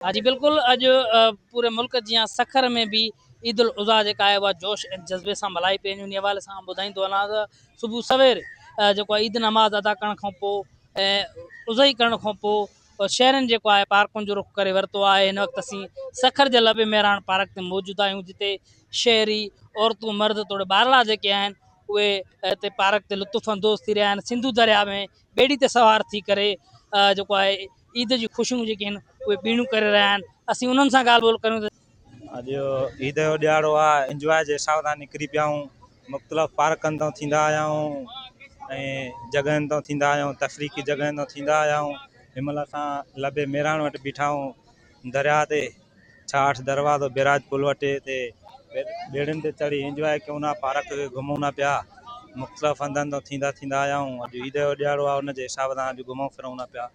हाँ जी बिल्कुल। अज पूरे मुल्क जियां सखर में भी ईद उल अज़हा जेका आहे उहा जोश ऐं जज़्बे सां मल्हाई पई वञे। उन हवाले सां ॿुधाईंदो वञा त सुबुह सवेर जेको आहे ईद नमाज़ अदा करण खां पोइ ऐं उज़ही करण खां पोइ शहरनि जेको आहे पार्कुनि जो रुख़ करे वरितो आहे। हिन वक़्तु असीं सखर जे लबे मेराण पार्क ते मौजूदु आहियूं, जिते शहरी औरतूं मर्द तोड़े ॿारड़ा जेके आहिनि उहे हिते पार्क ते लुत्फ़ अंदोज़ थी रहिया आहिनि। सिंधू दरिया में ॿेड़ी ते सवार थी करे जेको आहे ईद जी ख़ुशियूं जेके आहिनि उहे ॿीणियूं करे रहिया आहिनि। असीं उन्हनि सां ॻाल्हि ॿोल करियूं। अॼु ईद जो ॾियारो आहे, इंजॉय जे हिसाब सां निकिरी पिया आहियूं। मुख़्तलिफ़ पार्कनि तां थींदा आया आहियूं ऐं जॻहियुनि तां थींदा आहियूं, तफ़रीक़ी जॻहियुनि तां थींदा आया आहियूं। हिनमहिल असां लबे मेराण वटि बीठा आहियूं दरिया ते, छाठ दरवाज़ो बिराज पुल वटि ते ॿेड़ियुनि ते चढ़ी इंजॉय कयूं था, पार्क खे घुमूं था पिया। मुख़्तलिफ़ हंधनि तां थींदा आया आहियूं। अॼु ईद जो ॾियारो आहे, उन जे हिसाब सां अॼु घुमूं फिरूं था पिया।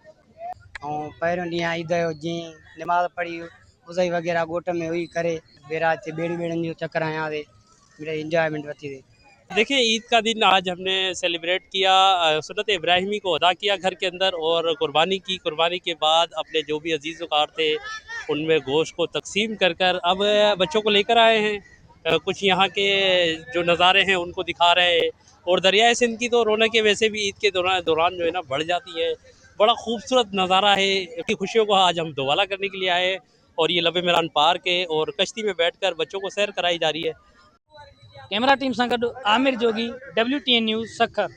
ऐं पहिरियों ॾींहुं ईद जो जीअं नमाज़ पढ़ी उज़ई वग़ैरह ॻोठ में हुई करे बेराज से ॿेड़ियुनि जो चक्कर आयासीं, मेरे इंजॉयमेंट वठी थी। देखिए, ईद का दिन आज हमने सेलिब्रेट किया, सुन्नत इब्राहिमी को अदा किया घर के अंदर और कुर्बानी की। कुर्बानी के बाद अपने जो भी अजीज़ वकार थे उनमें गोश्त को तकसीम कर कर अब बच्चों को लेकर आए हैं। कुछ यहाँ के जो नज़ारे हैं उनको दिखा रहे हैं। और दरियाए सिंध की तो रौनकें वैसे भी ईद के दौरान जो है ना बढ़ जाती है। बड़ा खूबसूरत नज़ारा है। इनकी खुशियों को आज हम दोबाला करने के लिए आए हैं और ये लबे मेरान पार्क है और कश्ती में बैठकर बच्चों को सैर कराई जा रही है। कैमरा टीम सां गॾु आमिर जोगी, WTN न्यूज़, सखर।